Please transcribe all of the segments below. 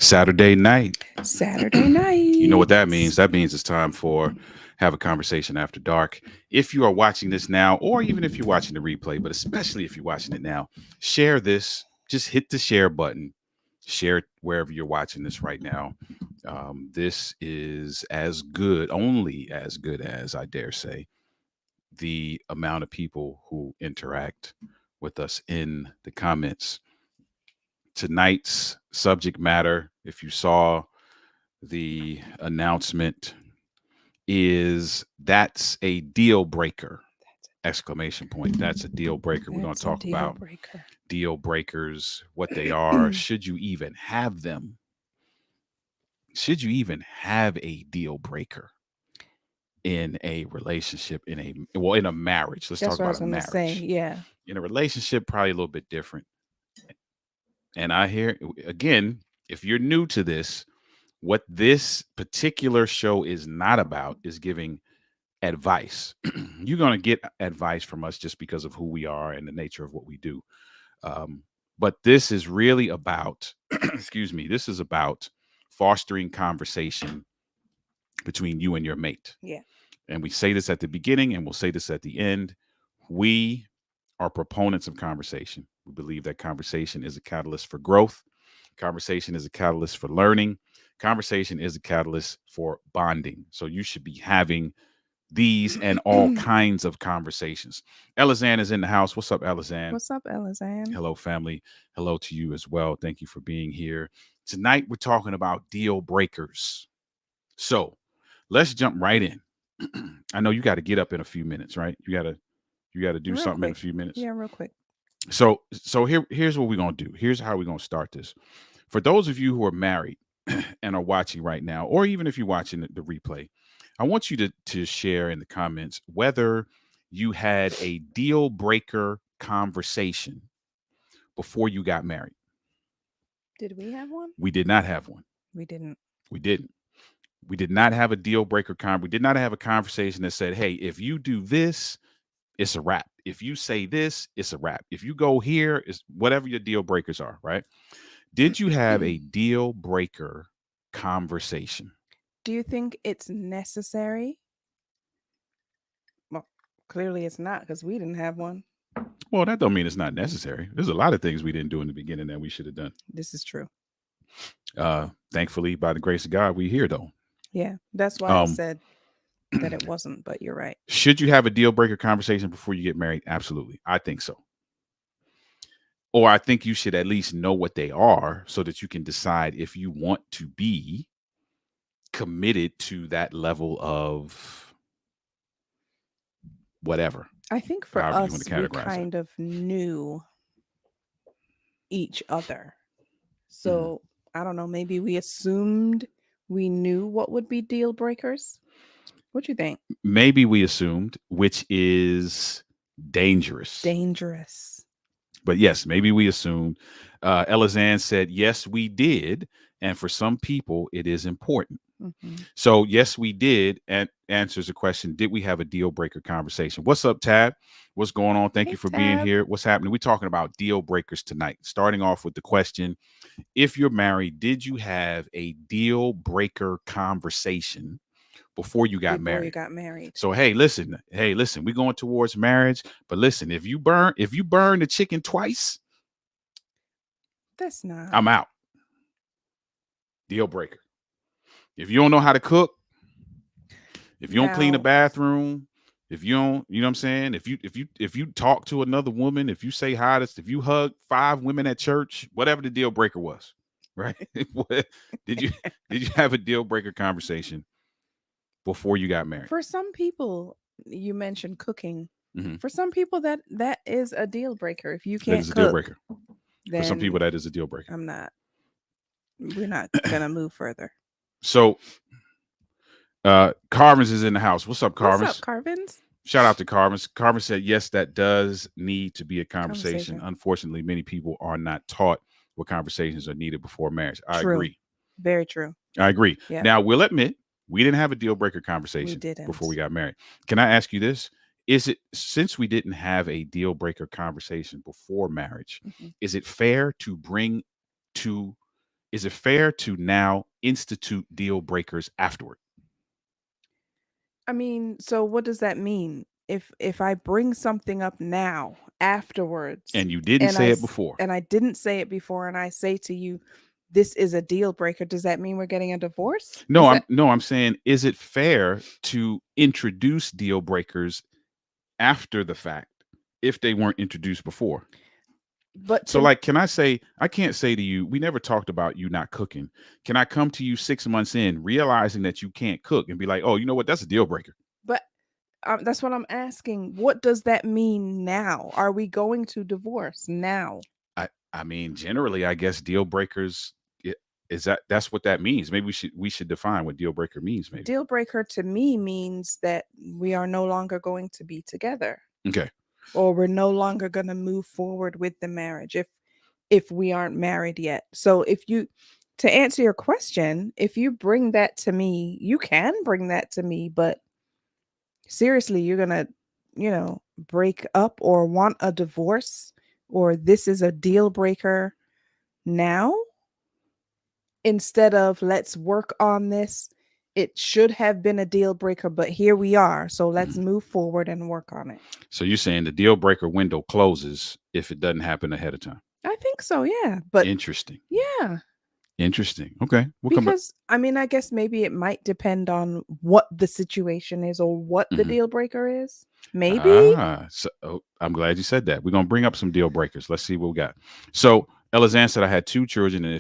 Saturday night. Saturday night. You know what that means? That means it's time for Have a Conversation After Dark. If you are watching this now, or even if you're watching the replay, but especially if you're watching it now, share this. Just hit the share button. Share it wherever you're watching this right now. This is only as good as, I dare say, the amount of people who interact with us in the comments. Tonight's subject matter, if you saw the announcement, is that's a deal breaker! Exclamation point. That's a deal breaker. We're going to talk about deal breakers, what they are. Should you even have them? Should you even have a deal breaker in a relationship, in a marriage? Let's talk about a marriage. Yeah. In a relationship, probably a little bit different. And I hear, again, if you're new to this, what this particular show is not about is giving advice. You're going to get advice from us just because of who we are and the nature of what we do. But this is really about, this is about fostering conversation between you and your mate. Yeah. And we say this at the beginning and we'll say this at the end. We are proponents of conversation. We believe that conversation is a catalyst for growth. Conversation is a catalyst for learning. Conversation is a catalyst for bonding. So you should be having these and all kinds of conversations. Elizanne is in the house. What's up, Elizanne? What's up, Elizanne? Hello, family. Hello to you as well. Thank you for being here. Tonight, we're talking about deal breakers. So let's jump right in. I know you got to get up in a few minutes, right? You got to do something in a few minutes. Yeah, real quick. So here's what we're going to do. Here's how we're going to start this. For those of you who are married and are watching right now, or even if you're watching the replay, I want you to share in the comments whether you had a deal breaker conversation before you got married. Did we have one? We did not have one. We didn't. We didn't. We did not have a deal breaker we did not have a conversation that said, hey, if you do this, it's a wrap. If you say this, it's a wrap. If you go here, it's whatever your deal breakers are, right? Did you have a deal breaker conversation? Do you think it's necessary? Well, clearly it's not because we didn't have one. Well, that don't mean it's not necessary. There's a lot of things we didn't do in the beginning that we should have done. This is true. Thankfully, by the grace of God, we here though. Yeah, that's why I said that it wasn't, but you're right. Should you have a deal breaker conversation before you get married? Absolutely. I think so. Or I think you should at least know what they are so that you can decide if you want to be committed to that level of whatever. I think for however you us, want to we categorize it. kind of knew each other. So I don't know, maybe we assumed we knew what would be deal breakers. What do you think? Maybe we assumed, which is dangerous. Dangerous. But yes, maybe we assumed. Elizanne said, yes, we did. And for some people, it is important. Mm-hmm. So, yes, we did. And answers the question, did we have a deal breaker conversation? What's up, Tab? What's going on? Thank you for being here. What's happening? We're talking about deal breakers tonight. Starting off with the question, if you're married, did you have a deal breaker conversation before you got married? So, hey, listen, we're going towards marriage. But listen, if you burn the chicken twice, that's not. I'm out. Deal breaker. If you don't know how to cook, if you don't clean the bathroom, if you don't, you know what I'm saying? If you talk to another woman, if you say hi to, if you hug 5 women at church, whatever the deal breaker was, right? did you have a deal breaker conversation before you got married? For some people, you mentioned cooking. Mm-hmm. For some people, that is a deal breaker. If you can't cook, a deal breaker. For some people, that is a deal breaker. I'm not. We're not gonna move further. So, Carvins is in the house. What's up, Carvins? What's up, Carvins? Shout out to Carvins. Carvin said, yes, that does need to be a conversation. Unfortunately, many people are not taught what conversations are needed before marriage. I agree. Very true. I agree. Yeah. Now, we'll admit, we didn't have a deal breaker conversation before we got married. Can I ask you this? Is it, since we didn't have a deal breaker conversation before marriage, is it fair to now institute deal breakers afterward? I mean, so what does that mean? If I bring something up now afterwards, and you didn't say it before, and I didn't say it before, and I say to you, this is a deal breaker, does that mean we're getting a divorce? No, I'm saying, is it fair to introduce deal breakers after the fact if they weren't introduced before? But so, like, can I say, I can't say to you, we never talked about you not cooking. Can I come to you 6 months in realizing that you can't cook and be like, oh, you know what? That's a deal breaker. But that's what I'm asking. What does that mean now? Are we going to divorce now? I mean, generally, I guess deal breakers, that's what that means. Maybe we should define what deal breaker means. Maybe deal breaker to me means that we are no longer going to be together. Okay. Or we're no longer going to move forward with the marriage if we aren't married yet. So to answer your question, if you bring that to me, you can bring that to me, but seriously, you're going to, break up or want a divorce, or this is a deal breaker now, instead of let's work on this. It should have been a deal breaker, but here we are. So let's move forward and work on it. So you're saying the deal breaker window closes if it doesn't happen ahead of time? I think so, yeah. But interesting. Yeah. Interesting. Okay. Because I mean, I guess maybe it might depend on what the situation is or what the deal breaker is. Maybe. I'm glad you said that. We're going to bring up some deal breakers. Let's see what we got. So Elizanne said, I had 2 children, and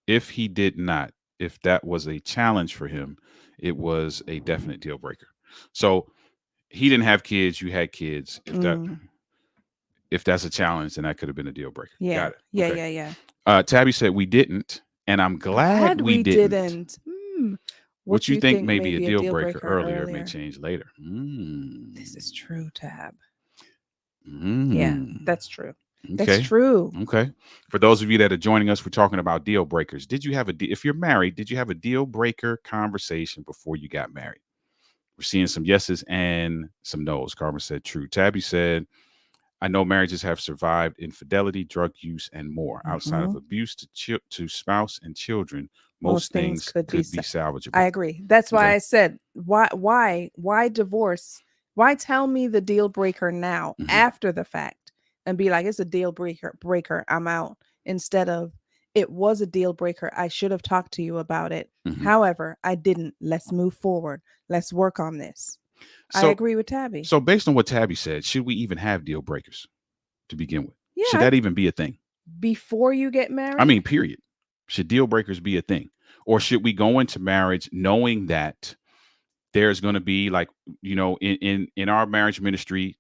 if that was a challenge for him, it was a definite deal breaker. So he didn't have kids, you had kids. If that's a challenge, then that could have been a deal breaker. Yeah. Got it. Yeah, Okay. yeah. Tabby said we didn't, and I'm glad we didn't. What you think may be a deal breaker earlier may change later. This is true, Tab. Yeah, that's true. That's Okay. true. Okay. For those of you that are joining us, we're talking about deal breakers. Did you have if you're married, did you have a deal breaker conversation before you got married? We're seeing some yeses and some nos. Carmen said true. Tabby said, I know marriages have survived infidelity, drug use, and more. Outside of Hmm. abuse to spouse and children, Most most things things could be. could be I salvageable. agree. That's why Okay. I said, why divorce? Why tell me the deal breaker now Hmm. after the fact and be like, it's a deal breaker. I'm out. Instead of, it was a deal breaker. I should have talked to you about it. Hmm. However, I didn't. Let's move forward. Let's work on this. I So, agree with Tabby. so based on what Tabby said, should we even have deal breakers to begin with? Yeah, Should that even be a thing? before you get I mean, married. period. Should deal breakers be a thing? Or should we go into marriage knowing that there's going to be, like, in our marriage ministry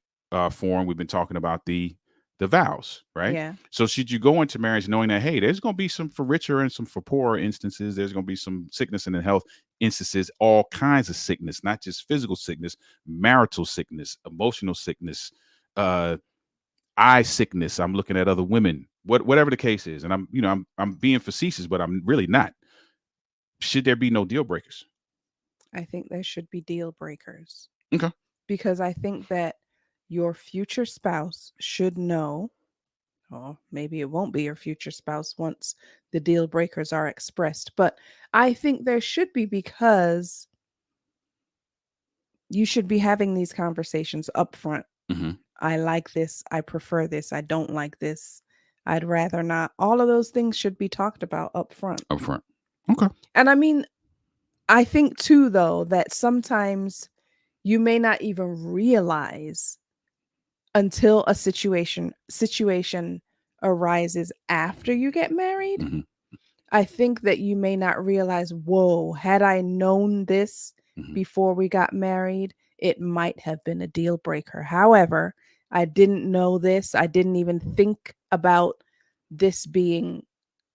forum, we've been talking about the vows, right? Yeah. So should you go into marriage knowing that, hey, there's going to be some for richer and some for poorer instances, there's going to be some sickness and health instances, all kinds of sickness, not just physical sickness, marital sickness, emotional sickness, uh eye sickness, I'm looking at other women, whatever the case is, and I'm being facetious, but I'm really not. Should there be no deal breakers? I think there should be deal breakers Okay. because I think that your future spouse should know, or maybe it won't be your future spouse once the deal breakers are expressed, but I think there should be because you should be having these conversations up front. Hmm. I like this. I prefer this. I don't like this. I'd rather not. All of those things should be talked about up front. Up front. Okay. And I mean, I think too, though, that sometimes you may not even realize until a situation arises after you get married. Hmm. I think that you may not realize, whoa, had I known this Hmm. before we got married, it might have been a deal breaker. However, I didn't know this. I didn't even think about this being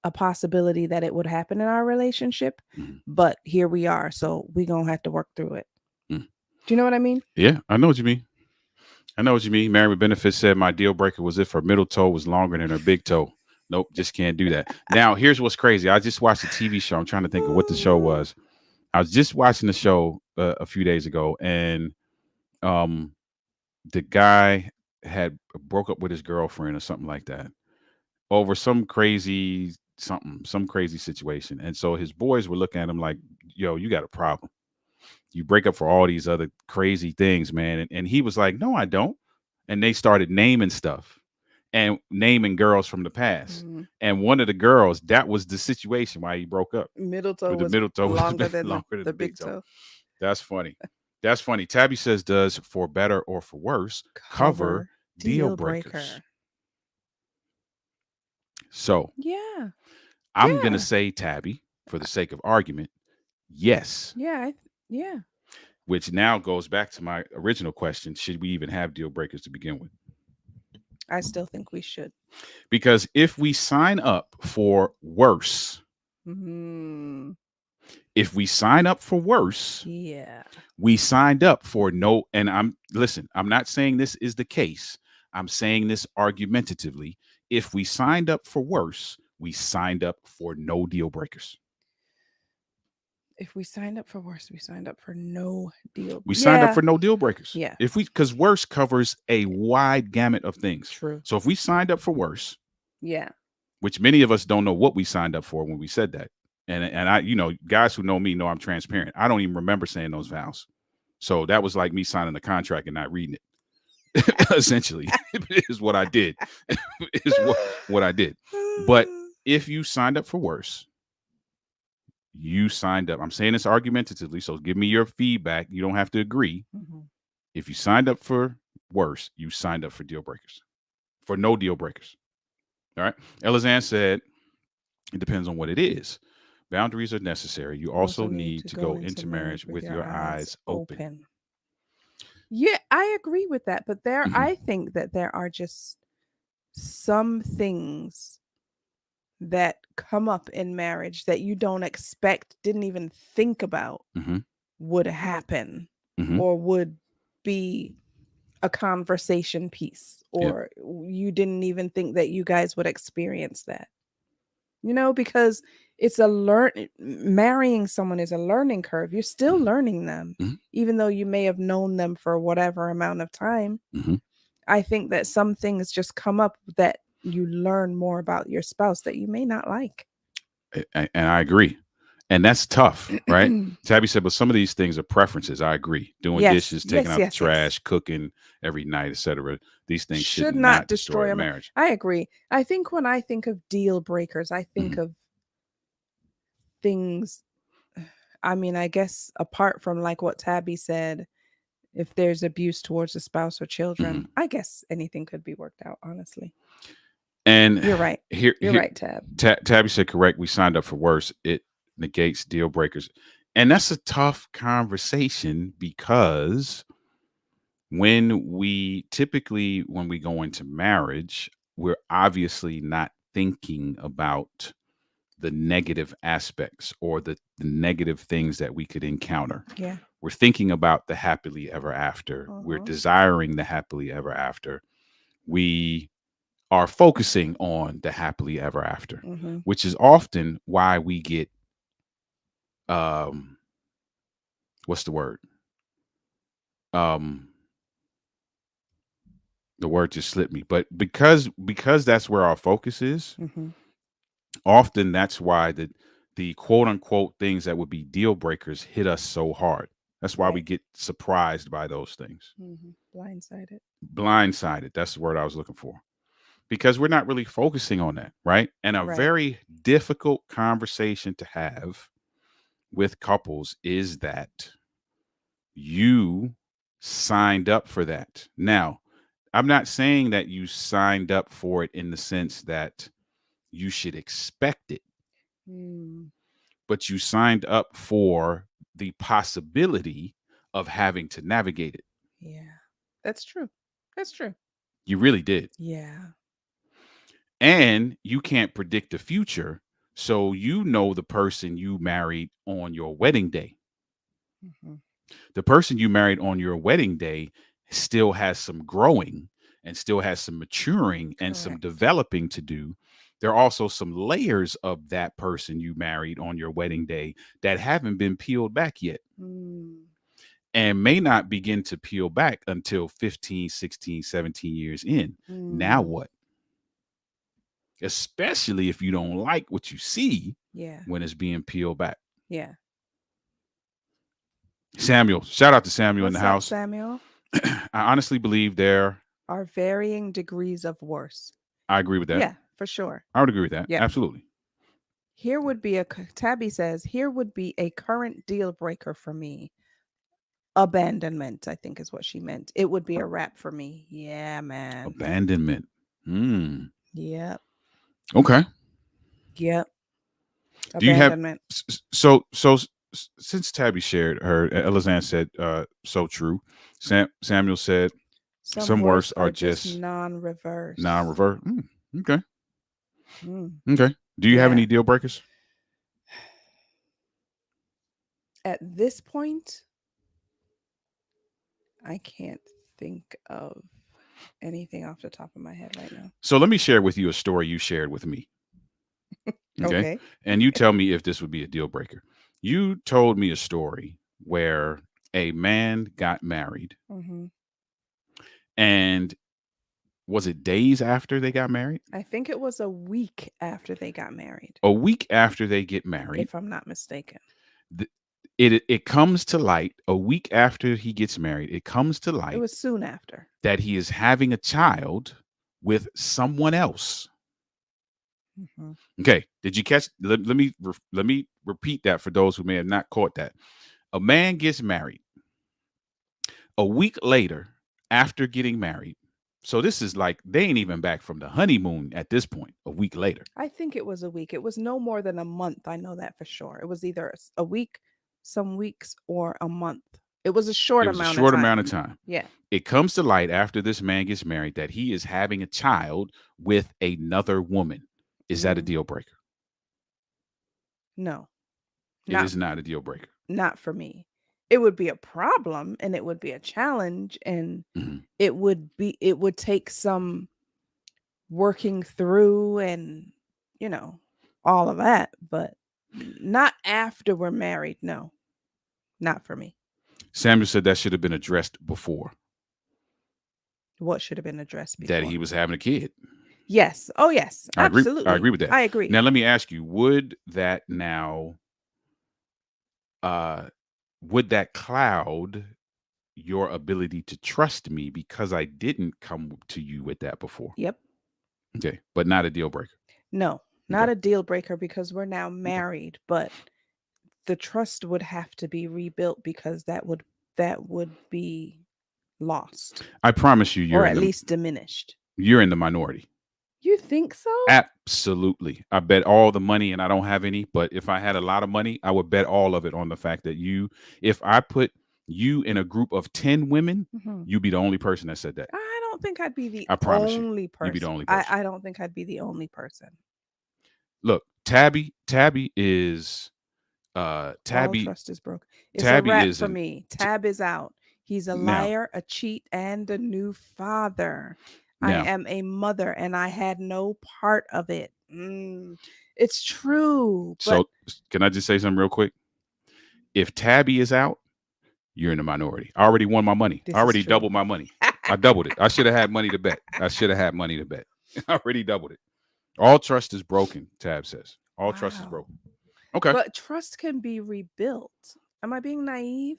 a possibility that it would happen in our relationship, Hmm. but here we are. So we're going to have to work through it. Hmm. Do you know what I mean? Yeah, I know what you mean. I know what you mean. Mary with Benefits said my deal breaker was if her middle toe was longer than her big toe. Nope, just can't do that. Now, here's what's crazy. I just watched a TV show. I'm trying to think of what the show was. I was just watching the show a few days ago, and um, the guy had broke up with his girlfriend or something like that over some crazy something, some crazy situation. And so his boys were looking at him like, yo, you got a problem. You break up for all these other crazy things, man. And he was like, no, I don't. And they started naming stuff and naming girls from the past. Mm. And one of the girls, that was the situation why he broke up. Middle toe With the was middle toe was longer than longer than the the big big toe. toe. That's funny. That's funny. Tabby says, does for better or for worse cover Cover deal deal breakers? breaker. So Yeah. I'm going to Yeah. say, Tabby, for the sake of argument, yes. Yeah. Yeah. Which now goes back to my original question: should we even have deal breakers to begin with? I still think we should. Because if we sign up for worse, Mm, if we sign up for worse, yeah. we signed up for no. And I'm not saying this is the case. I'm saying this argumentatively. If we signed up for worse, we signed up for no deal breakers. If we signed up for worse, we signed up for no deal. We signed up Yeah. for no deal breakers. Yeah. Because worse covers a wide gamut of things. True. So if we signed up for worse, Yeah. which many of us don't know what we signed up for when we said that. And I, guys who know me know I'm transparent. I don't even remember saying those vows. So that was like me signing a contract and not reading it. Essentially, is what I did. is what I did. But if you signed up for worse, you signed up. I'm saying this argumentatively, so give me your feedback. You don't have to agree. Mhm. If you signed up for worse, you signed up for deal breakers, for no deal breakers. All right. Elizan said, it depends on what it is. Boundaries are necessary. You also need to go into marriage with your eyes open. Yeah, I agree with that. But Mhm. I think that there are just some things that come up in marriage that you don't expect, didn't even think about Mhm. would happen Mhm. or would be a conversation piece, Yep. or you didn't even think that you guys would experience that. Because it's marrying someone is a learning curve. You're still Mhm. learning them, Mhm. even though you may have known them for whatever amount of time. Mhm. I think that some things just come up that you learn more about your spouse that you may not like. And I agree. And that's tough, right? Tabby said, but some of these things are preferences. I agree. Doing Yes, dishes, taking yes, out the yes, yes. trash, cooking every night, etc. These things should Should not not destroy destroy a a marriage. I agree. I think when I think of deal breakers, I think Mhm. of things. I mean, I guess apart from like what Tabby said, if there's abuse towards a spouse or children, Mhm. I guess anything could be worked out, honestly. And You're right. here, You're here, right, Tab. Tabby said, correct. We signed up for worse. It negates deal breakers. And that's a tough conversation because when we go into marriage, we're obviously not thinking about the negative aspects or the negative things that we could encounter. Yeah. We're thinking about the happily ever after. We're Uh-huh. desiring the happily ever after. We are focusing on the happily ever after, Mm-hmm. which is often why we get um what's the word? Um the word just slipped me. But because that's where our focus is, Mm-hmm. often that's why the quote unquote things that would be deal breakers hit us so hard. That's why we Right. get surprised by those things. Mm-hmm. Blindsided. Blindsided. That's the word I was looking for. Because we're not really focusing on that, right? And a Right. very difficult conversation to have with couples is that you signed up for that. Now, I'm not saying that you signed up for it in the sense that you should expect it, Mm. but you signed up for the possibility of having to navigate it. Yeah. That's true. That's true. You really did. Yeah. And you can't predict the future. So you know the person you married on your wedding day. Mm-hmm. The person you married on your wedding day still has some growing and still has some maturing and some Correct. developing to do. There are also some layers of that person you married on your wedding day that haven't been peeled back yet Mm. and may not begin to peel back until 15, 16, 17 years in. Now Mm. what? Especially if you don't like what you see Yeah. when it's being peeled back. Yeah. Samuel, shout out to Samuel in the What's up, house. Samuel? I honestly believe Are varying degrees of worse. I agree with that. Yeah, for sure. I would agree with that. Yeah. Absolutely. Here would be Tabby says, here would be a current deal breaker for me. Abandonment, I think is what she meant. It would be a wrap for me. Yeah, man. Abandonment. Yep. Okay. Yep. Do you have Abandonment. since Tabby shared her, Elizan said, so true. Samuel said, Some some worse worse are are just just non-reverse. non-revert. Okay. Mm. Okay. Do you have Yeah. any deal breakers? At this point, I can't think of anything off the top of my head right now. So let me share with you a story you shared with me. Okay. Okay. And you tell me if this would be a deal breaker. You told me a story where a man got married, Mm-hmm. and was it days after they got married? I think it was a week after they got married, A week after they get married, if I'm not mistaken. th- it comes to light a week after he gets married. It comes to It light was soon after. that he is having a child with someone else. Mm-hmm. Okay, did you catch? Let me repeat that for those who may have not caught that. A man gets married a week later after getting married. So this is like they ain't even back from the honeymoon at this point. A week later. I think it was a week. It was no more than a month. I know that for sure. It was either a week, some weeks, or a month. It was a short It was a amount of short time. amount of time. Yeah. It comes to light after this man gets married that he is having a child with another woman. Is that a Mm. deal breaker? No, It not is not a deal breaker. not for me. it would be a problem and it would be a challenge, and Mhm. it would take some working through and, you know, all of that, but not after we're married. No, not for me. Samuel said that should have been addressed before, What should have been addressed that before? he was having a kid. Yes. Oh, yes. I agree. I Absolutely. agree with that. I agree. Now let me ask you: uh, would that cloud your ability to trust me because I didn't come to you with that before? Yep. Okay, but not a deal breaker. No, Okay, not a deal breaker because we're now okay. married, but the trust would have to be rebuilt because that would be lost I promise you, or at least diminished. you're in the minority. You think so? Absolutely. I bet all the money, and I don't have any, but if I had a lot of money, I would bet all of it on the fact that if I put you in a group of 10 women, Mhm. you'd be the only person that said that. I don't think I'd be the I promise you, only you'd be the person. only I, person. I don't think I'd be the only person. Look, Tabby is All Tabby trust is broken. It's a Tabby wrap is for an me. t- Tab is out. He's a now liar, a cheat, and a new father. I now am a mother and I had no part of it. It's true, but so can I just say something real quick? If Tabby is out, you're in the minority. I already won my money. I this is already true. doubled my money. I doubled it. I should have had money to bet. I should have had money to bet. I already doubled it. All trust is broken, Tab says. All trust is Wow. broken. Okay. But trust can be rebuilt. Am I being naive?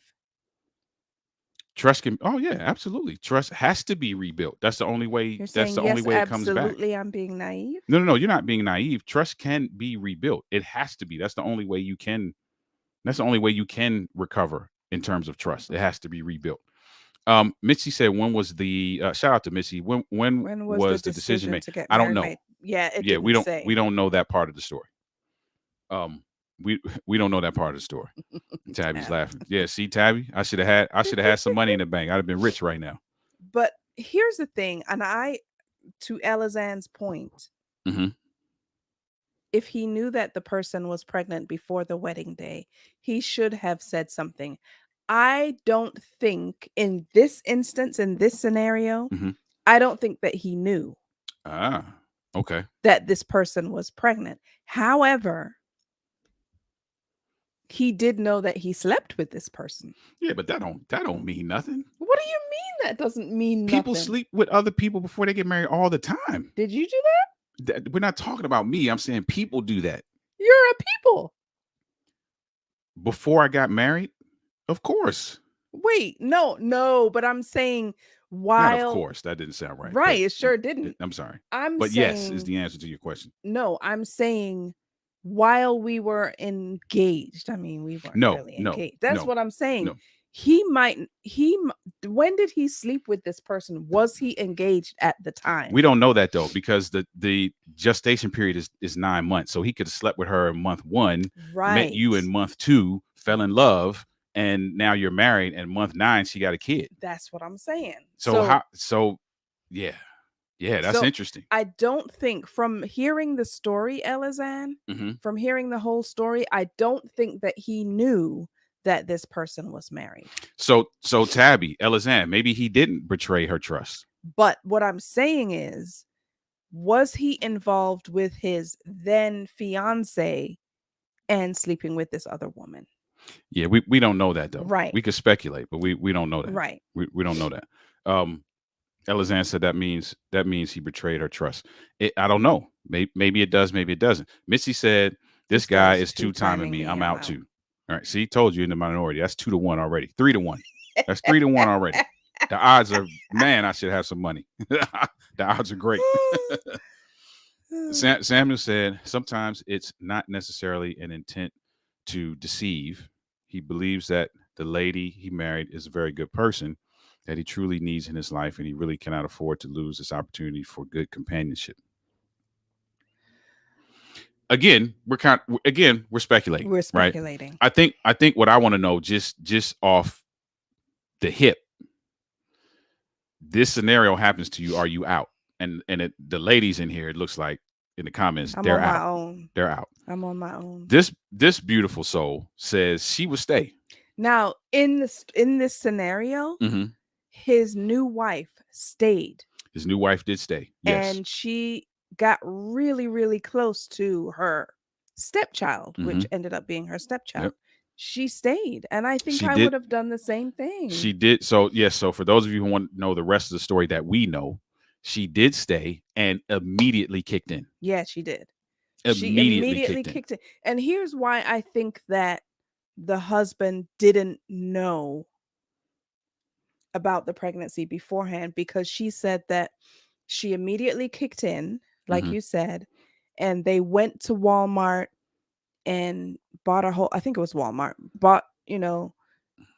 Trust can oh yeah, absolutely. Trust has to be rebuilt. You're That's saying the only yes, way it comes back. absolutely. I'm being naive. No, you're not being naive. Trust can be rebuilt. It has to be. That's the only way you can recover in terms of trust. It has to be rebuilt. Mitzi said, when was the shout out to Mitzi? When When was the was the decision decision made? to get I don't married know. made? Yeah, it Yeah, didn't we say. don't know that part of the story. Um, we we don't know that part of the story. Tabby's Tab. laughing. Yeah, see, Tabby, I should have had some money in the bank. I'd have been rich right now. But here's the thing, and to Elizanne's point, Hmm. if he knew that the person was pregnant before the wedding day, he should have said something. I don't think in this instance, in this scenario, Hmm. I don't think that he knew Ah, okay. that this person was pregnant. However, he did know that he slept with this person. Yeah, but that don't mean nothing. What do you mean that doesn't mean People nothing? sleep with other people before they get married all the time. Did you do that? We're not talking about me. I'm saying people do that. You're a people. Before I got married, of course. Wait, no, but I'm saying Not of while course. That didn't sound right. right, But it sure didn't. I'm sorry. I'm But yes is saying the answer to your question. no, I'm saying while we were engaged. I mean, we weren't No, really no, engaged. That's no, what I'm saying. no. He might he m- when did he sleep with this person? Was he engaged at the time? We don't know that though, because the gestation period is 9 months. So he could have slept with her in month one, met you in Right. month two, fell in love, and now you're married. And month 9, she got a kid. That's what I'm saying. So how? So yeah, yeah, that's So interesting. I don't think from hearing the story, Elizan, Hmm. from hearing the whole story, I don't think that he knew that this person was married. So Tabby, Elizan, maybe he didn't betray her trust. But what I'm saying is, was he involved with his then fiance and sleeping with this other woman? Yeah, we don't know that though. Right. We could speculate, but we don't know that. Right. We don't know that. Elizan said that means he betrayed her trust. I don't know. Maybe it does. Maybe it doesn't. Missy said this This guy guy's is two-timing two-timing me. me. I'm I'm out out. too. All right. See, told you in the minority. That's 2-1 already. 3-1. That's 3-1 already. The odds are, man, I should have some money. The odds are great. Samuel said sometimes it's not necessarily an intent to deceive. He believes that the lady he married is a very good person that he truly needs in his life, and he really cannot afford to lose this opportunity for good companionship. We're speculating, We're right? speculating. I think what I want to know, just off the hip, this scenario happens to you, are you out? The ladies in here, it looks like in the comments, I'm they're on my out. own. They're out. I'm on my own. This beautiful soul says she would stay. Now, in this scenario, Hmm. his new wife stayed, His new wife did stay. Yes. and she got really, really close to her stepchild, which Hmm. ended up being her stepchild. Yep. She stayed, and I think She I would did. have done the same She thing. did. So yes. So for those of you who want to know the rest of the story that we know, she did stay and immediately kicked in. Yeah, she did. She Immediately immediately kicked in. kicked it. And here's why I think that the husband didn't know about the pregnancy beforehand, because she said that she immediately kicked in, like Hmm. you said, and they went to Walmart and bought a whole, I think it was Walmart, bought,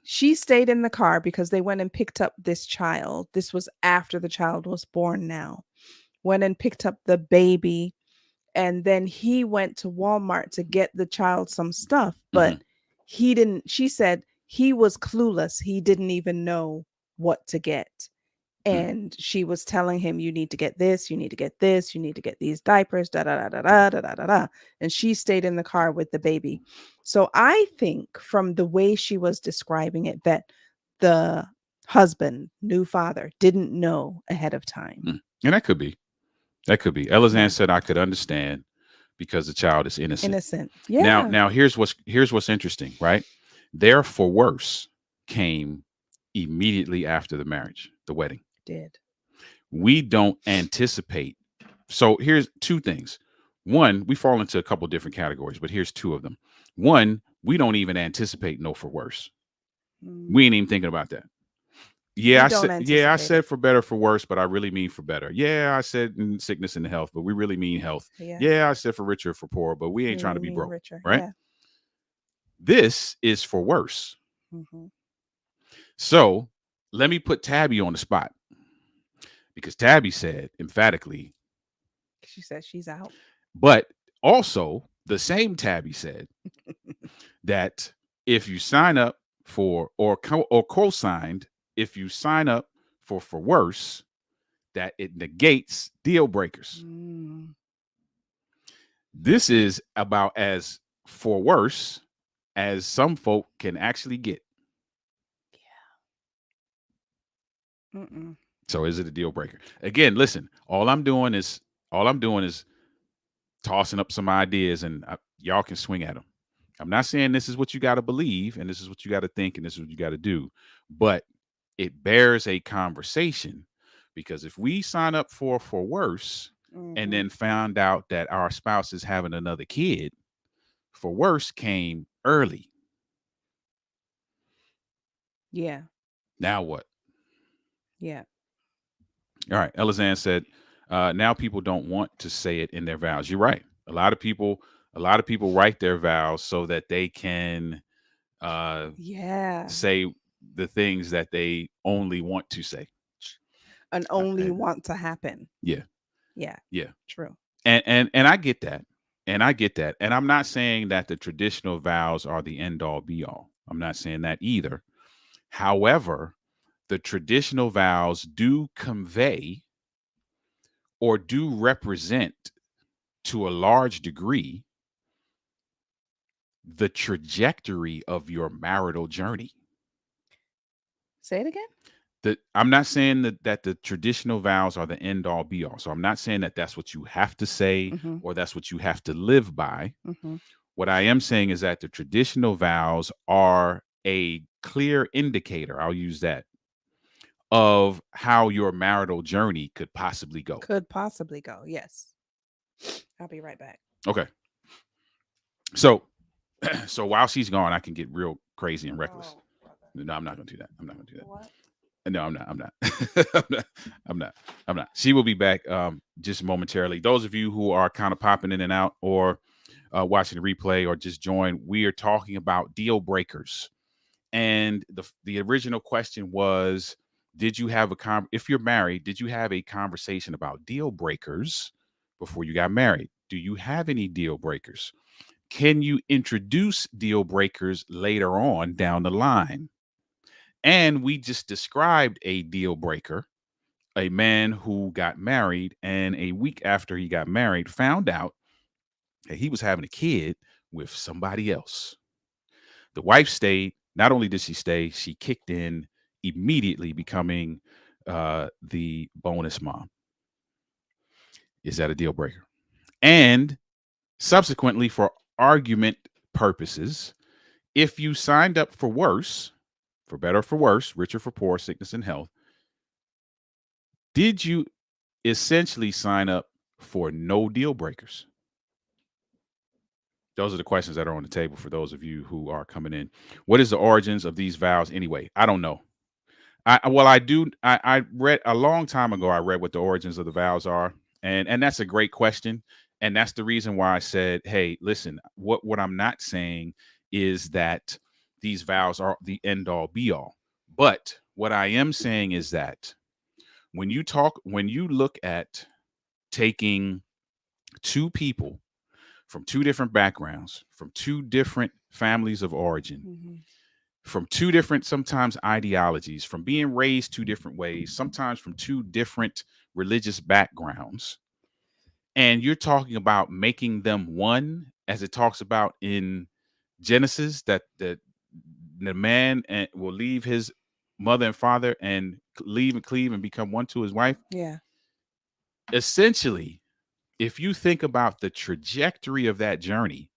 she stayed in the car because they went and picked up this child. This was after the child was born now. Went and picked up the baby, and then he went to Walmart to get the child some stuff, Hmm. but he didn't, she said he was clueless. He didn't even know what to get. And she was telling him, you need to get this, you need to get this, you need to get these diapers, da da da da da da da da da. And she stayed in the car with the baby. So I think from the way she was describing it that the husband, new father, didn't know ahead of time. And that could be. That could be. Elizan Yeah. said I could understand because the child is innocent. Innocent. Now, Yeah. now here's what's interesting, right? Their for worse came immediately after the marriage, the wedding. Did. We don't anticipate. So here's two things. One, we fall into a couple different categories, but here's two of them. One, we don't even anticipate no for worse. We ain't even thinking about that. We Yeah, I don't said I anticipate said it. for better for worse, but I really mean for better. Yeah, I said in sickness and health, but we really mean health. Yeah. Yeah, I said for richer or for poor, but we ain't trying Really to be mean broke, richer. right? Yeah. This is for worse. Mm-hmm. So let me put Tabby on the spot because Tabby said emphatically, She says she's out. but also the same Tabby said that if you sign up for or co-signed, if you sign up for worse, that it negates deal breakers. Mm. This is about as for worse as some folk can actually get. Mm-mm. So is it a deal breaker? Again, listen, all I'm doing is tossing up some ideas, and y'all can swing at them. I'm not saying this is what you got to believe and this is what you got to think and this is what you got to do, but it bears a conversation because if we sign up for worse and Mm-hmm. then found out that our spouse is having another kid, for worse came early. Yeah. Now what? Yeah. All right. Elizan said, now people don't want to say it in their vows. You're right. A lot of people write their vows so that they can Yeah. say the things that they only want to say. And only And want to happen. yeah, Yeah. yeah. True. And I get that. And I get that. And I'm not saying that the traditional vows are the end all be all. I'm not saying that either. However, the traditional vows do convey or do represent to a large degree the trajectory of your marital journey. Say it again. I'm not saying that the traditional vows are the end all be all. So I'm not saying that that's what you have to say Mm-hmm. or that's what you have to live by. Mm-hmm. What I am saying is that the traditional vows are a clear indicator, I'll use that, of how your marital journey could possibly go. Could possibly go. Yes. I'll be right back. Okay. So so while she's gone, I can get real crazy and reckless. Oh, brother. No, I'm not gonna do that. I'm not gonna do that. What? No, I'm not. I'm not. I'm not. I'm not. I'm not. She will be back just momentarily. Those of you who are kind of popping in and out or watching the replay or just join, we are talking about deal breakers. And the original question was, did you have if you're married, did you have a conversation about deal breakers before you got married? Do you have any deal breakers? Can you introduce deal breakers later on down the line? And we just described a deal breaker, a man who got married and a week after he got married found out that he was having a kid with somebody else. The wife stayed, Not only did she stay, she kicked in immediately, becoming the bonus mom. Is that a deal breaker? And subsequently, for argument purposes, if you signed up for worse, for better or for worse, richer for poor, sickness and health, did you essentially sign up for no deal breakers? Those are the questions that are on the table for those of you who are coming in. What is the origins of these vows anyway? I don't know. I do. I read a long time ago. I read what the origins of the vows are, and that's a great question, and that's the reason why I said, hey, listen, what I'm not saying is that these vows are the end all be all, but what I am saying is that when you look at taking two people from two different backgrounds, from two different families of origin, Mm-hmm. from two different sometimes ideologies, from being raised two different ways, sometimes from two different religious backgrounds. And you're talking about making them one, as it talks about in Genesis, that the man will leave his mother and father and leave and cleave and become one to his wife. Yeah. Essentially, if you think about the trajectory of that journey,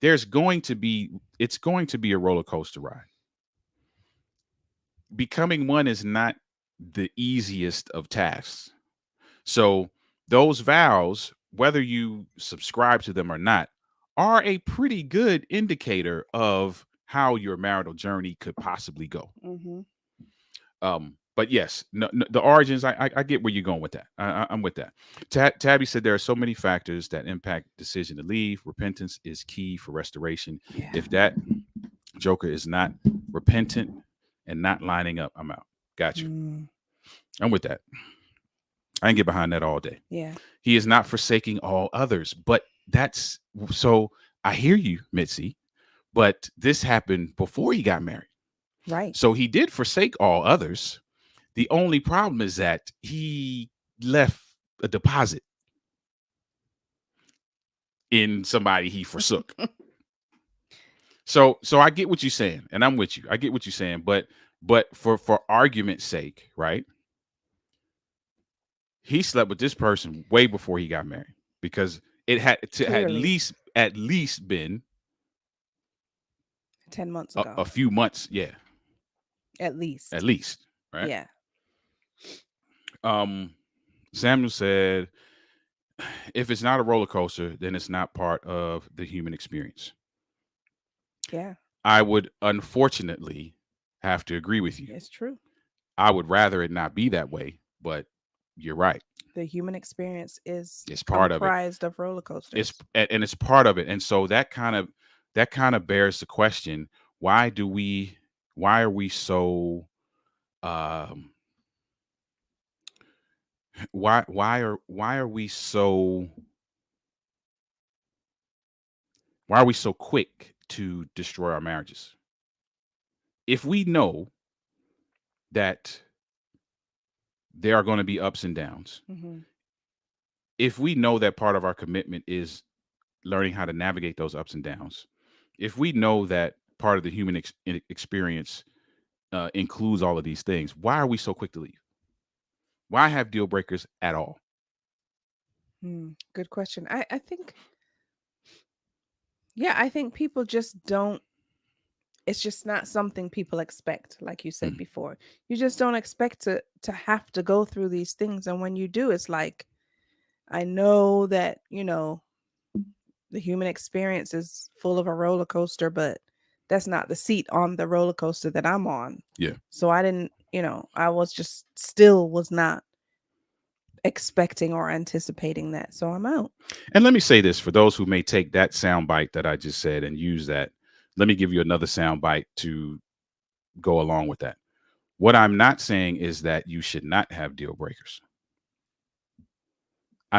it's going to be a roller coaster ride. Becoming one is not the easiest of tasks. So those vows, whether you subscribe to them or not, are a pretty good indicator of how your marital journey could possibly go. Mm-hmm. But yes, no, the origins, I get where you're going with that. I'm with that. Tabby said there are so many factors that impact decision to leave. Repentance is key for restoration. Yeah. If that joker is not repentant and not lining up, I'm out. Got you. Mm, I'm with that. I can get behind that all day. yeah. He is not forsaking all others. But that's so I hear you, Mitzi, but this happened before he got married. Right. So he did forsake all others. The only problem is that he left a deposit in somebody he forsook. So I get what you're saying, and I'm with you. I get what you're saying, but for argument's sake, right? He slept with this person way before he got married because it had to Clearly. at least been 10 months ago. a few months, yeah, At least. at least, right? Yeah. Um, Samuel said, if it's not a roller coaster, then it's not part of the human experience. Yeah. I would unfortunately have to agree with you. It's true. I would rather it not be that way, but you're right. The human experience is It's part of it. comprised of roller coasters. It's part of it. And so that kind of bears the question, why are we so um why are we so quick to destroy our marriages? If we know that there are going to be ups and downs, Mm-hmm. if we know that part of our commitment is learning how to navigate those ups and downs, if we know that part of the human experience includes all of these things, why are we so quick to leave? Why have deal breakers at all? Good question. I think, yeah, I think people just don't, it's just not something people expect, like you said Mm. before. You just don't expect to have to go through these things. And when you do, it's like, I know that, the human experience is full of a roller coaster, but that's not the seat on the roller coaster that I'm on. Yeah. So I didn't, I was just still was not expecting or anticipating that. So I'm out. And let me say this for those who may take that sound bite that I just said and use that. Let me give you another sound bite to go along with that. What I'm not saying is that you should not have deal breakers.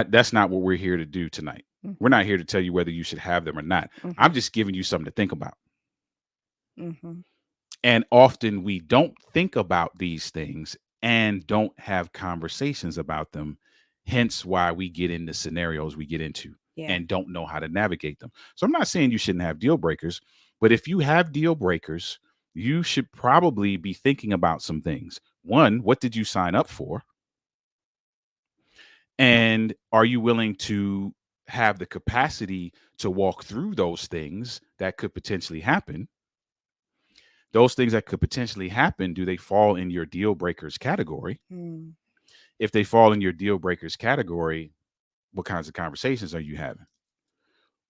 That's not what we're here to do tonight. We're not here to tell you whether you should have them or not. Mhm. I'm just giving you something to think about. Mm-hmm. And often we don't think about these things and don't have conversations about them. Hence why we get into scenarios we get into Yeah. and don't know how to navigate them. So I'm not saying you shouldn't have deal breakers, but if you have deal breakers, you should probably be thinking about some things. One, what did you sign up for? And are you willing to have the capacity to walk through those things that could potentially happen? Those things that could potentially happen, do they fall in your deal breakers category? Mm. If they fall in your deal breakers category, what kinds of conversations are you having?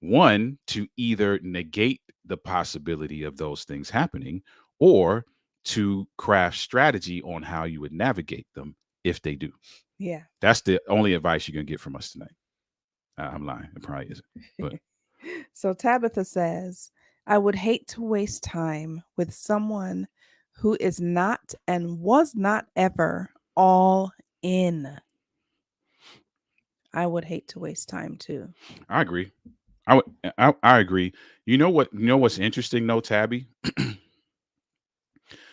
One, to either negate the possibility of those things happening, or to craft strategy on how you would navigate them if they do. Yeah. That's the only advice you're going to get from us tonight. I'm lying. It probably isn't. But So Tabitha says, I would hate to waste time with someone who is not and was not ever all in. I would hate to waste time too. I agree. I agree. You know what? You know what's interesting though, Tabby?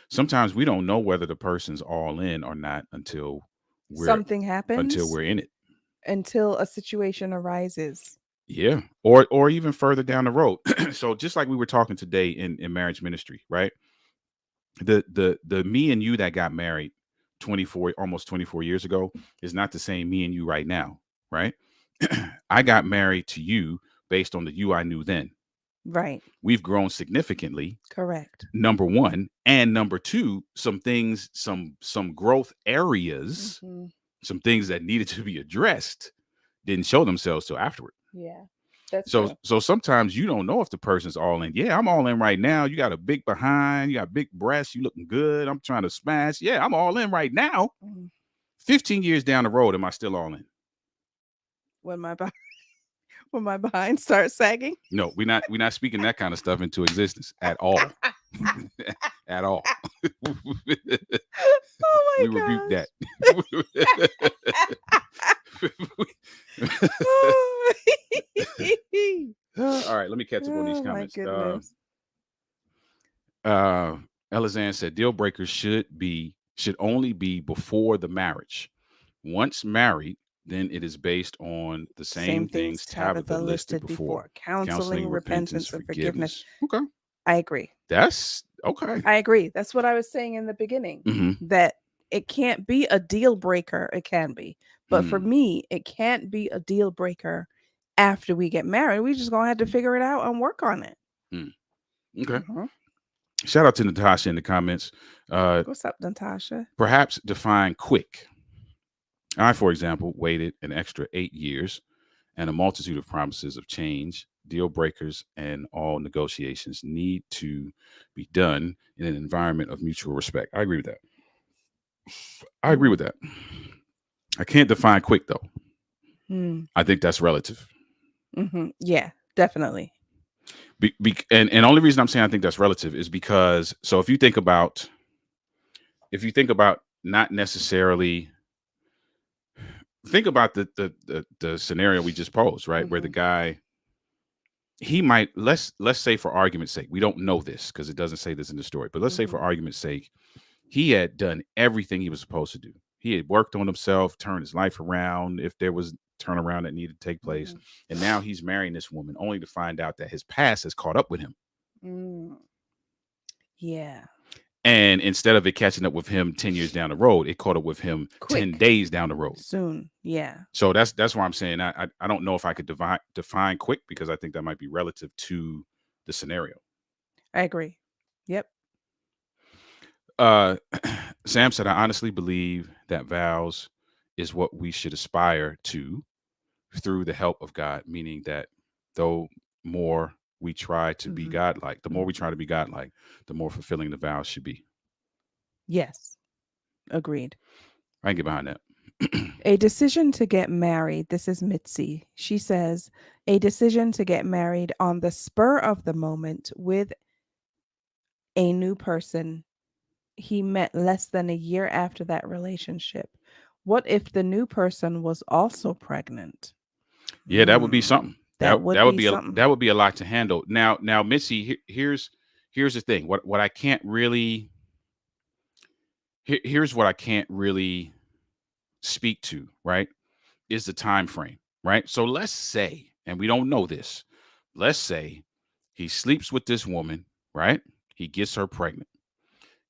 Sometimes we don't know whether the person's all in or not we're Something until happens we're in it. until a situation arises. Yeah. Or even further down the road. So just like we were talking today in marriage ministry, right? The me and you that got married 24 almost 24 years ago is not the same me and you right now, right? I got married to you based on the you I knew then. Right. We've grown significantly, Correct. number one, and number two, some things, some growth areas, Hmm. some things that needed to be addressed didn't show themselves till afterward. Yeah. That's So true. so sometimes you don't know if the person's all in. Yeah, I'm all in right now. You got a big behind, you got big breasts, you looking good. I'm trying to smash. Yeah, I'm all in right now. Mhm. 15 years down the road, am I still all in? When my when my behind starts sagging. No, we're not speaking that kind of stuff into existence at all. At all. Oh We rebuke my that. gosh. All right, let me catch up on these Oh my comments. goodness. Uh Elizan said deal breakers should only be before the marriage. Once married, then it is based on the Same same things things Tabitha Tabitha listed listed before: before. Counseling, counseling, repentance, repentance, and forgiveness. forgiveness. Okay, I agree. that's okay. I agree. That's what I was saying in the beginning. Hmm. That it can't be a deal breaker. It can be. But for Mm, me, it can't be a deal breaker after we get married. We just gonna have to figure it out and work on it. mm. Okay. Mhm. Shout out to Natasha in the comments. What's up, Natasha? Perhaps define quick. I, for example, waited an extra 8 years and a multitude of promises of change. Deal breakers and all negotiations need to be done in an environment of mutual respect. I agree with that. I agree with that. I can't define quick though. Mm-hmm. I think that's relative. Yeah, definitely. And only reason I'm saying I think that's relative is because so if you think about not necessarily think about the scenario we just posed, right? Where the Hmm. guy he might let's say for argument's sake, we don't know this because it doesn't say this in the story, but let's say for Hmm. argument's sake, he had done everything he was supposed to do. He had worked on himself, turned his life around if there was turnaround that needed to take place, Hmm. and now he's marrying this woman only to find out that his past has caught up with him. Mm. Yeah. And instead of it catching up with him 10 years down the road, it caught up with him 10 Quick. days down the road. Soon. Yeah. So that's why I'm saying I don't know if I could define quick because I think that might be relative to the scenario. I agree. Yep. Uh, Sam said, I honestly believe that vows is what we should aspire to through the help of God, meaning that though more we try to be Hmm. godlike, the more we try to be godlike, the more fulfilling the vows should be. Yes. Agreed. I can get behind that. A decision to get married. This is Mitzi. She says, a decision to get married on the spur of the moment with a new person he met less than a year after that relationship. What if the new person was also pregnant? Yeah, that would be something. That would That would be be something. that would be a lot to handle. Now, Mitzi, here's the thing. What I can't really here's what I can't really speak to, right? Is the time frame, right? So let's say, and we don't know this, let's say he sleeps with this woman, right? He gets her pregnant.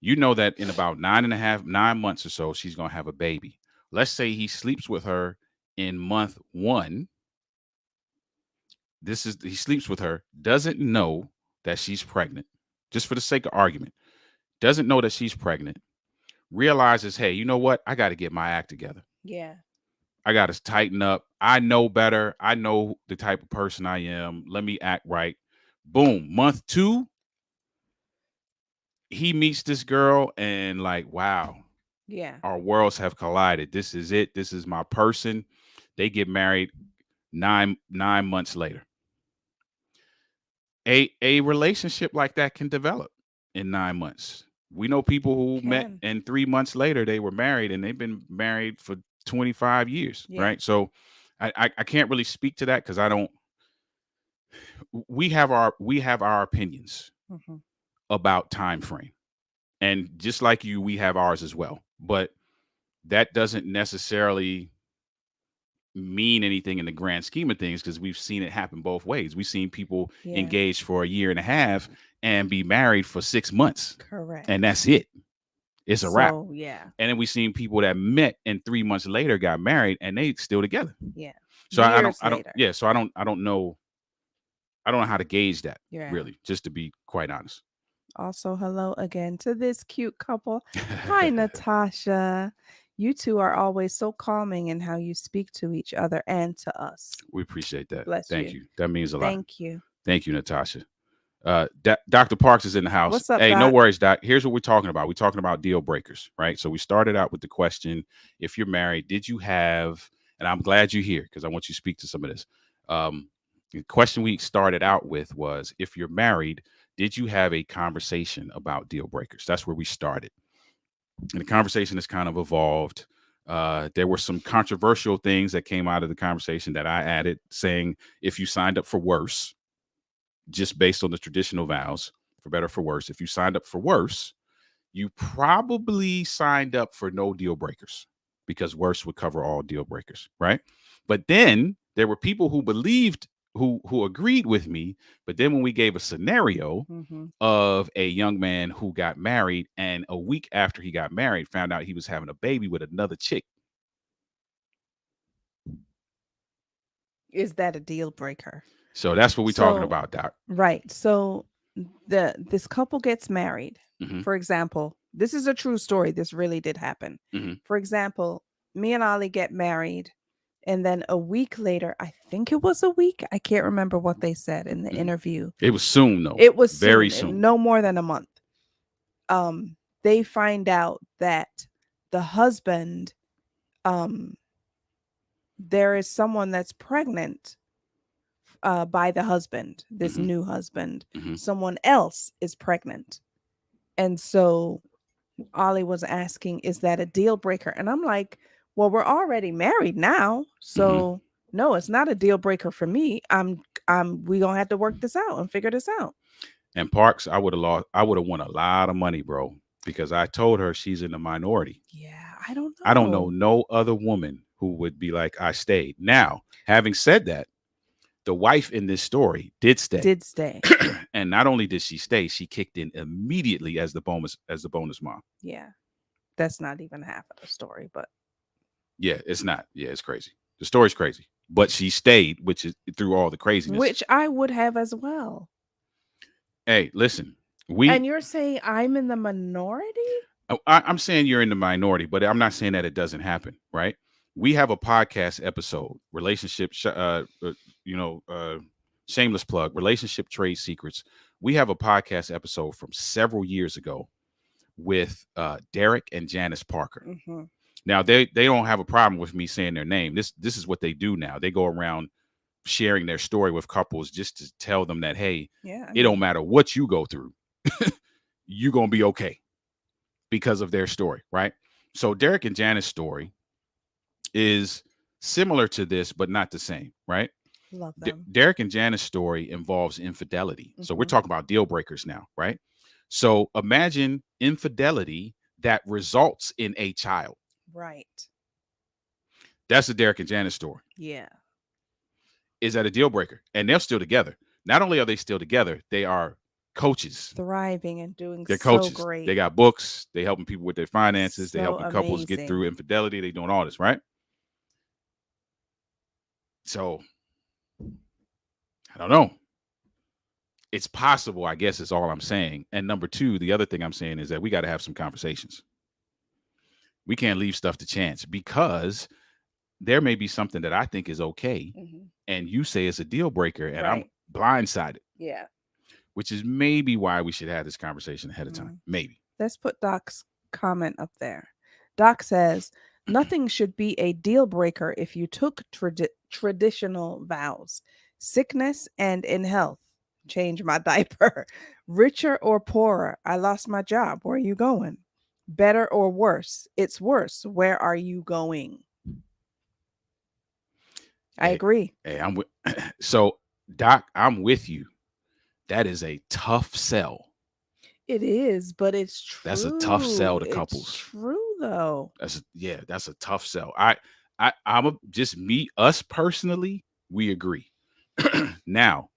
You know that in about 9 months or so, she's going to have a baby. Let's say he sleeps with her in month one. He sleeps with her, doesn't know that she's pregnant, just for the sake of argument, doesn't know that she's pregnant, realizes, hey, you know what? I got to get my act together. Yeah. I got to tighten up. I know better. I know the type of person I am. Let me act right. Boom. Month two, he meets this girl and like, wow, Yeah. our worlds have collided. This is it. This is my person. They get married 9 months later. A relationship like that can develop in 9 months. We know people who met Can. and 3 months later they were married and they've been married for 25 years, Yeah. right? So I can't really speak to that because I don't. We have our opinions Hmm. about time frame, and just like you, we have ours as well. But that doesn't necessarily mean anything in the grand scheme of things because we've seen it happen both ways. We've seen people Yeah. engaged for a year and a half and be married for 6 months, Correct. and that's it. It's a wrap. So yeah. And then we've seen people that met and 3 months later got married and they still together. Yeah. So I don't, Years I don't, later. yeah. So I don't know how to gauge that Yeah. really, just to be quite honest. Also, hello again to this cute couple. Hi, Natasha. You two are always so calming in how you speak to each other and to us. We appreciate that. Bless Thank you. you. That means a lot. Thank you. Thank you, Natasha. Dr. Parks is in the house. What's up, Hey, no Doc? worries, Doc. Here's what we're talking about. We're talking about deal breakers, right? So we started out with the question: if you're married, did you have? And I'm glad you're here because I want you to speak to some of this. The question we started out with was: if you're married, did you have a conversation about deal breakers? That's where we started, and the conversation has kind of evolved. There were some controversial things that came out of the conversation that I added, saying if you signed up for worse, just based on the traditional vows, for better or for worse. If you signed up for worse, you probably signed up for no deal breakers because worse would cover all deal breakers, right? But then there were people who believed who agreed with me, but then when we gave a scenario Mm-hmm. of a young man who got married and a week after he got married found out he was having a baby with another chick. Is that a deal breaker? So that's what we're talking So, about, Doc. right. So this couple gets married. Hmm. For example, this is a true story. This really did happen. Hmm. For example, me and Ali get married, and then a week later, I think it was a week. I can't remember what they said in the Hmm. interview. It was soon, though. It was Very soon, soon. no more than a month. They find out that the husband, um, there is someone that's pregnant by the husband, this Hmm. new husband. Hmm. Someone else is pregnant. And so Ollie was asking, is that a deal breaker? And I'm like, well, we're already married now. Hmm. So no, it's not a deal breaker for me. We gonna have to work this out and figure this out. And Parks, I would have lost. I would have won a lot of money, bro, because I told her she's in the minority. Yeah, I don't I don't know know. no other woman who would be like, I stayed. Now, having said that, the wife in this story did stay. Did stay. And not only did she stay, she kicked in immediately as the bonus mom. Yeah. That's not even half of the story, but Yeah, it's not. Yeah, it's crazy. The story's crazy. But she stayed, which is through all the craziness. which I would have as well. Hey, listen, And you're saying I'm in the minority? I'm saying you're in the minority, but I'm not saying that it doesn't happen, right? We have a podcast episode, shameless plug, relationship trade secrets. We have a podcast episode from several years ago with Derek and Janice Parker. Mm-hmm. Now they don't have a problem with me saying their name. This is what they do now. They go around sharing their story with couples just to tell them that, hey, Yeah. it don't matter what you go through, you're gonna be okay because of their story, right? So Derek and Janice's story is similar to this, but not the same, right? Love them. Derek and Janice's story involves infidelity. So we're Mhm. talking about deal breakers now, right? So imagine infidelity that results in a child. Right. That's the Derek and Janice story. Yeah. Is that a deal breaker? And they're still together. Not only are they still together, they are coaches. Thriving and doing They're so coaches. They great. got books. They helping people with their finances. They So helping couples get through amazing. infidelity. They doing all this, right? So I don't know. It's possible, I guess, is all I'm saying. And number two, the other thing I'm saying is that we got to have some conversations. We can't leave stuff to chance, because there may be something that I think is okay, and you say it's a deal breaker, and I'm blindsided. Yeah. Which is maybe why we should have this conversation ahead of time. Maybe. Let's put Doc's comment up there. Doc says, nothing should be a deal breaker if you took traditional vows. Sickness and in health. Change my diaper. Richer or poorer. I lost my job. Where are you going? Better or worse? It's worse. Where are you going? I agree. Hey, so Doc, I'm with you. That is a tough sell. It is, but it's true. That's a tough sell to couples. It's true though. That's a tough sell. Us personally, we agree. Now,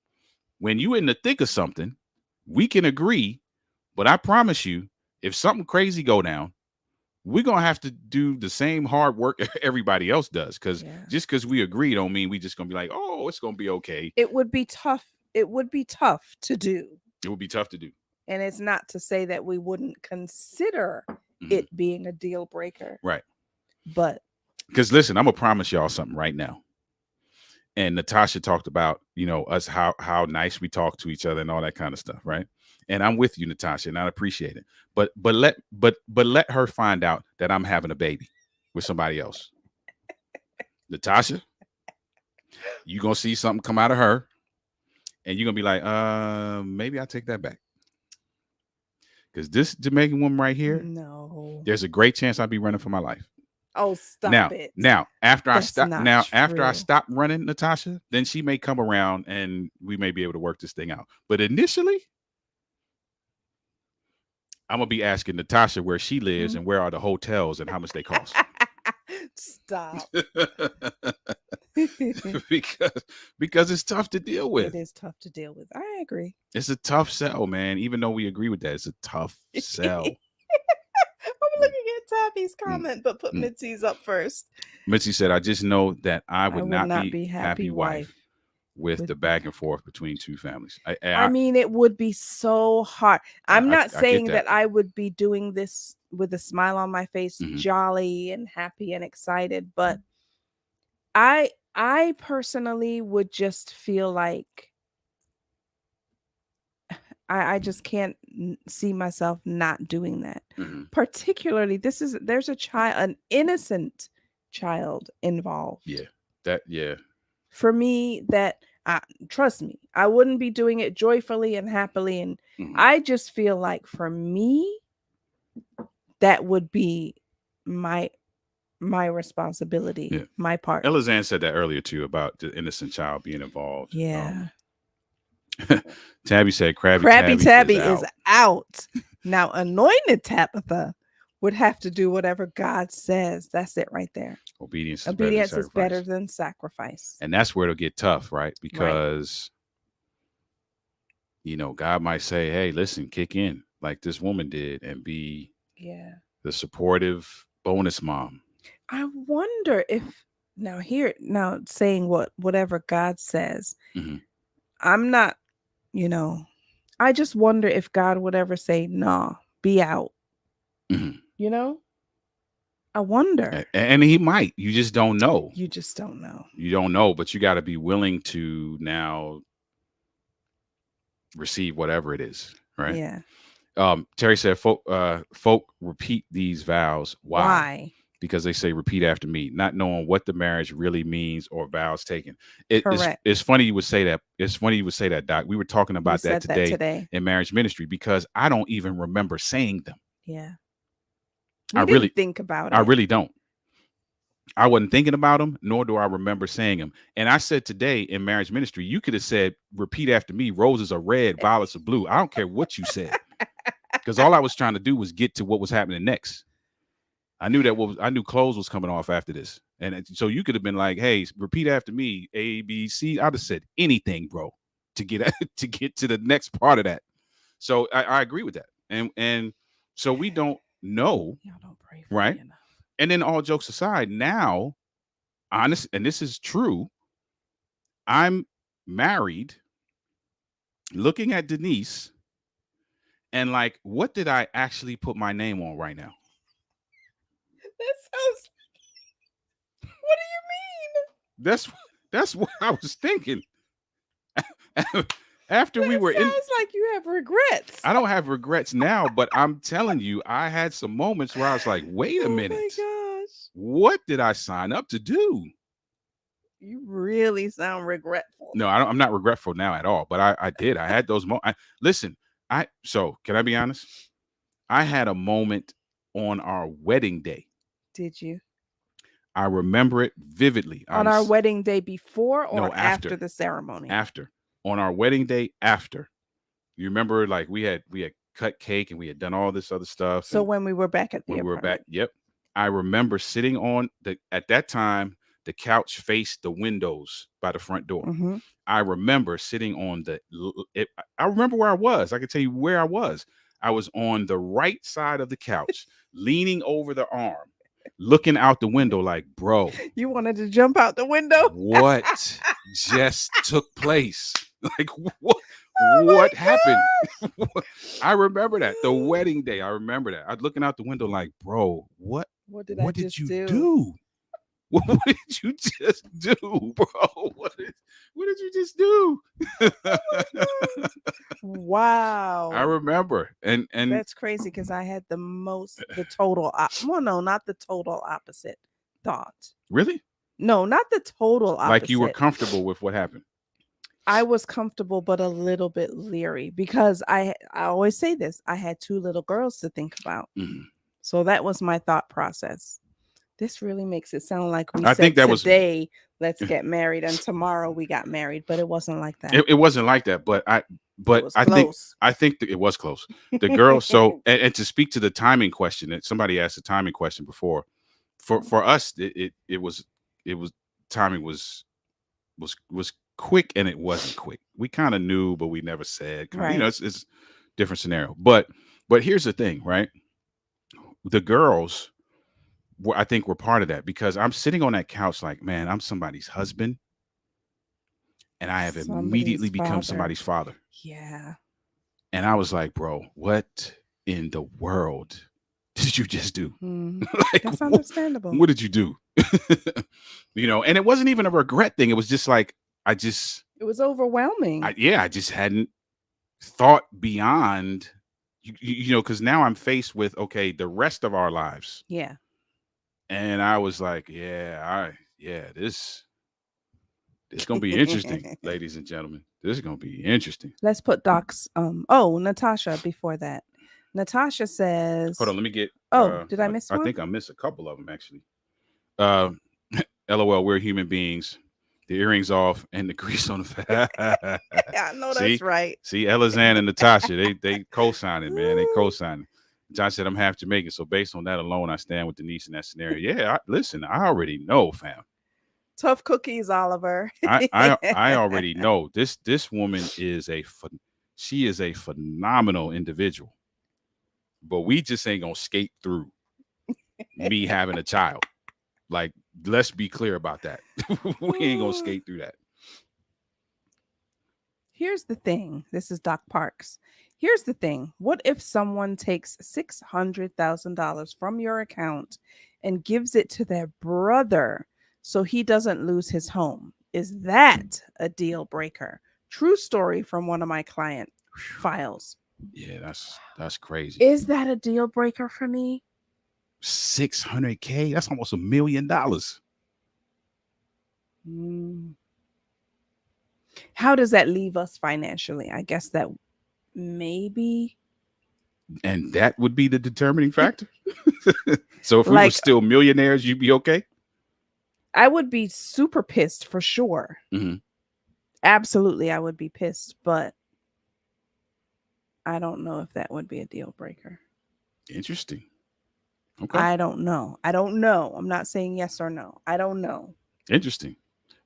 when you in the thick of something, we can agree, but I promise you, if something crazy go down, we're gonna have to do the same hard work everybody else does. Just because we agree don't mean we just gonna be like, oh, it's gonna be okay. It would be tough. It would be tough to do. It would be tough to do. And it's not to say that we wouldn't consider it being a deal breaker. Right. But because listen, I'm gonna promise y'all something right now. And Natasha talked about, us, how nice we talk to each other and all that kind of stuff, right? And I'm with you, Natasha, and I appreciate it. But let her find out that I'm having a baby with somebody else. Natasha, you gonna see something come out of her, and you're gonna be like, maybe I take that back. Because this Jamaican woman right here, no, there's a great chance I'll be running for my life. Oh, stop it. Now, after That's after I stop running, Natasha, then she may come around and we may be able to work this thing out. But initially, I'm gonna be asking Natasha where she lives and where are the hotels and how much they cost. Stop. because it's tough to deal with. It is tough to deal with. I agree. It's a tough sell, man. Even though we agree with that, it's a tough sell. I'm looking at Tabby's comment, but put Mitzi's up first. Mitzi said, I just know that I would not be happy wife with the back and forth between two families. I mean, it would be so hard. I'm not saying that I would be doing this with a smile on my face, jolly and happy and excited, but I personally would just feel like I just can't see myself not doing that. Particularly, there's a child, an innocent child involved. Yeah. For me, trust me, I wouldn't be doing it joyfully and happily. And I just feel like for me, that would be my responsibility, my part. Elizanne said that earlier too about the innocent child being involved. Yeah. Tabby said Krabby Tabby is out. Now, anointed Tabitha would have to do whatever God says. That's it right there. Obedience is better than sacrifice. And that's where it'll get tough, right? Because, God might say, hey, listen, kick in like this woman did and be the supportive bonus mom. I wonder if now saying whatever God says, I'm not, I just wonder if God would ever say, nah, be out. I wonder. And he might. You just don't know. You just don't know. You don't know, but you got to be willing to now receive whatever it is, right? Yeah. Terry said, folk repeat these vows. Why? Because they say repeat after me, not knowing what the marriage really means or vows taken. It's funny you would say that. It's funny you would say that, Doc. We were talking about that today in marriage ministry because I don't even remember saying them. Yeah. I really think about it. I really don't. I wasn't thinking about them, nor do I remember saying them. And I said today in marriage ministry, you could have said, repeat after me, roses are red, violets are blue. I don't care what you said. Because all I was trying to do was get to what was happening next. I knew clothes was coming off after this. And so you could have been like, hey, repeat after me, A, B, C. I'd have said anything, bro, to get to the next part of that. So I agree with that. And so we don't know, Y'all don't pray for right? me enough. And then all jokes aside, now, honest, and this is true, I'm married, looking at Denise, and like, what did I actually put my name on right now? That sounds. What do you mean? That's that's what I was thinking. After we That were in, sounds like you have regrets. I don't have regrets now, but I'm telling you, I had some moments where I was like, wait a Oh my minute, gosh. what did I sign up to do? You really sound regretful. No, I'm not regretful now at all, but I did. I had those moments. Listen, so can I be honest? I had a moment on our wedding day. Did you? I remember it vividly. On our wedding day before or No, after after. the ceremony? After. On our wedding day after. You remember, like, we had cut cake and we had done all this other stuff. So And when we were back at the when we were back, apartment. yep. I remember sitting on at that time, the couch faced the windows by the front door. Mm-hmm. I remember sitting on I remember where I was. I can tell you where I was. I was on the right side of the couch, leaning over the arm, looking out the window like, bro, You wanted to jump out the window? what just took place? Like, what Oh what my happened? gosh. I remember that. The wedding day. I remember that. I was looking out the window like, bro, What did I what did just you do? do? What did you just do, bro? What did you just do? I Wow. remember. And That's crazy because I had the total, well, no, not the total opposite thought. really? No, not the total Like you were opposite. comfortable with what happened. I was comfortable, but a little bit leery because I always say this. I had two little girls to think about. Mhm. So that was my thought process. This really makes it sound like we I think said that was today, let's get married, and tomorrow we got married, but it wasn't like that. it wasn't like that, but It was I think close. it was close. The girl, so and to speak to the timing question, that somebody asked the timing question before. For us, it was timing was quick and it wasn't quick. We kind of knew, but we never said. You know, Right. it's different scenario. But here's the thing, right? The girls I think were part of that because I'm sitting on that couch like, man, I'm somebody's husband and I have Somebody's immediately become father. somebody's father. Yeah. And I was like, bro, what in the world did you just do? Mhm. Like, That's understandable. what did you do? You know, and it wasn't even a regret thing. It was just like, It was overwhelming. I just hadn't thought beyond, you know, because now I'm faced with, okay, the rest of our lives. Yeah. And I was like, this gonna be interesting, ladies and gentlemen. This is gonna be interesting. Let's put Doc's oh, Natasha before that. Natasha Hold says, on, let me get "Oh, did I miss I one?" think I missed a couple of them actually. Uh LOL, we're human beings. The earrings off and the grease on the face. I know that's See? right. See, Elizan and Natasha, they co-signing, man. They co-signing. John said I'm half Jamaican, so based on that alone, I stand with Denise in that scenario. Yeah, listen, I already know, fam. Tough cookies, Oliver. I already know this woman is she is a phenomenal individual, but we just ain't gonna skate through me having a child. Like, let's be clear about that. We ain't gonna skate through that. Here's the thing. This is Doc Parks. Here's the thing. What if someone takes $600,000 from your account and gives it to their brother so he doesn't lose his home? Is that a deal breaker? True story from one of my client files. Yeah, that's crazy. Is that a deal breaker for me? 600K, that's almost $1 million. Mm. How does that leave us financially? I guess that maybe And that would be the determining factor. So if we were like still millionaires, you'd be okay. I would be super pissed for sure. Mm-hmm. Absolutely, I would be pissed, but I don't know if that would be a deal breaker. Interesting. Okay. I don't know. I don't know. I'm not saying yes or no. I don't know. Interesting.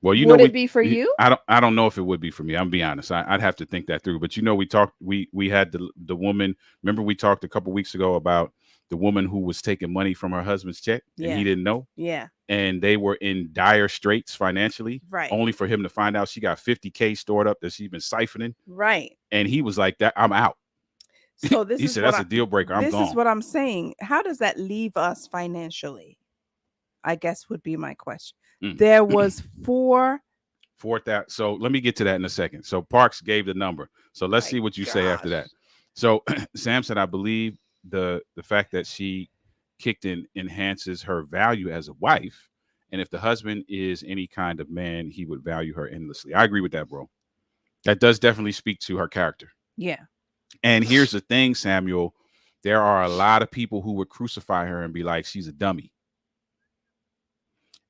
Well, you know, Would it be for you? I don't know if it would be for me. I'm be honest. I'd have to think that through. But you know, we had the woman. Remember, we talked a couple weeks ago about the woman who was taking money from her husband's check and Yeah. he didn't know, Yeah. and they were in dire straits financially. Right. Only for him to find out she got 50K stored up that she's been siphoning, Right. and he was like, "That I'm out." So this He is said, what "That's I a deal breaker. I'm this is gone." what I'm saying. How does that leave us financially? I guess would be my question. Mm. There was four. Fourth that. So let me get to that in a second. So Parks gave the number. So let's My see what you say after gosh. that. So Sam said, I believe the fact that she kicked in enhances her value as a wife. And if the husband is any kind of man, he would value her endlessly. I agree with that, bro. That does definitely speak to her character. Yeah. And here's the thing, Samuel. There are a lot of people who would crucify her and be like, she's a dummy.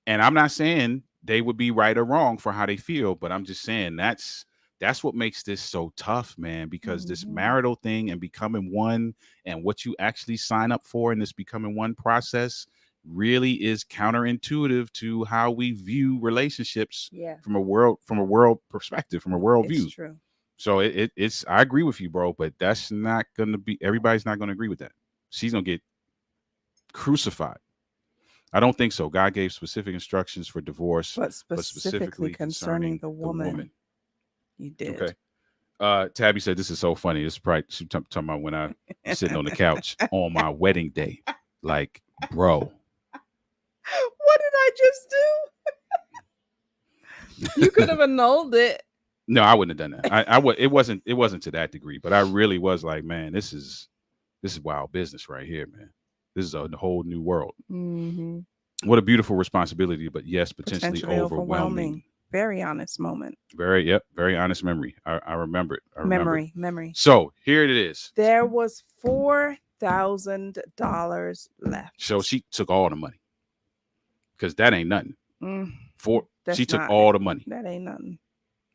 And I'm not saying they would be right or wrong for how they feel, but I'm just saying that's what makes this so tough, man, because this Mhm. marital thing and becoming one and what you actually sign up for in this becoming one process really is counterintuitive to how we view relationships Yeah. from a world perspective, from a world It's view. true. So it's I agree with you, bro, but that's not gonna be everybody's not gonna agree with that. She's gonna get crucified. I don't think so. God gave specific instructions for divorce, But but specifically specifically concerning concerning the the woman, woman. you did. Okay. Tabby said this is so funny. This is probably she talking about when I'm sitting on the couch on my wedding day. Like, bro. What did I just do? You could have annulled it. No, I wouldn't have done that. It wasn't to that degree, but I really was like, man, this is wild business right here, man. This is a whole new world. Mm-hmm. What a beautiful responsibility, but yes, potentially Potentially overwhelming. overwhelming. Very honest moment. Very honest memory. I remember it. I remember it. Memory. So here it is. There was $4,000 left. So she took all the money because that ain't nothing. Mm, She that's took not. all the money. That ain't nothing.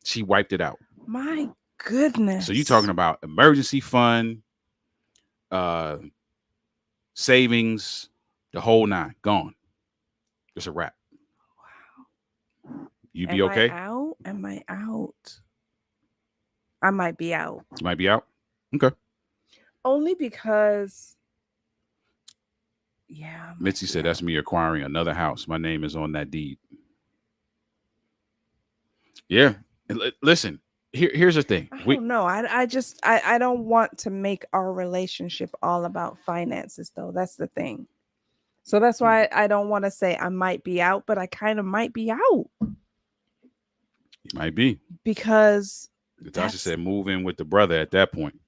She wiped it out. My goodness. So you talking about emergency fund, uh, savings, the whole nine gone. It's a wrap. Wow. You be Am I okay? out? Am I out? I might be out. You might be out. Okay. Only because, yeah. I might Mitzi be said that's out. me acquiring another house. My name is on that deed. Yeah. And listen, here's the thing. I don't know. I don't want to make our relationship all about finances, though. That's the thing. So that's why I don't want to say I might be out, but I kind of might be out You might be. because Natasha that's said move in with the brother at that point.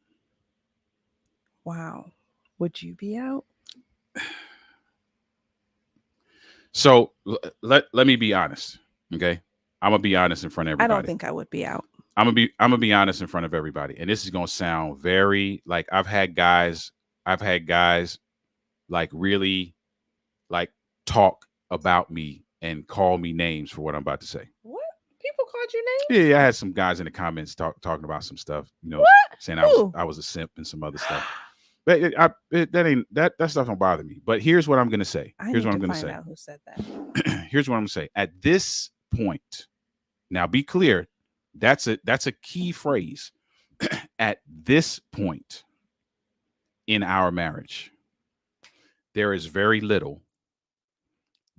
wow. Would you be out? So let me be honest. Okay. I'm gonna be honest in front of I don't everybody. think I would be out. I'm gonna be honest in front of everybody. And this is gonna sound very like I've had guys like really like talk about me and call me names for what I'm about to say. What? People called you names? Yeah, I had some guys in the comments talking about some stuff, What? saying Who? I was a simp and some other stuff. But that ain't that stuff don't bother me. But here's what I'm gonna say. I Here's need what to I'm gonna find say. out who said that. Here's what I'm gonna say. At this point, now be clear, that's a key phrase. At this point in our marriage, there is very little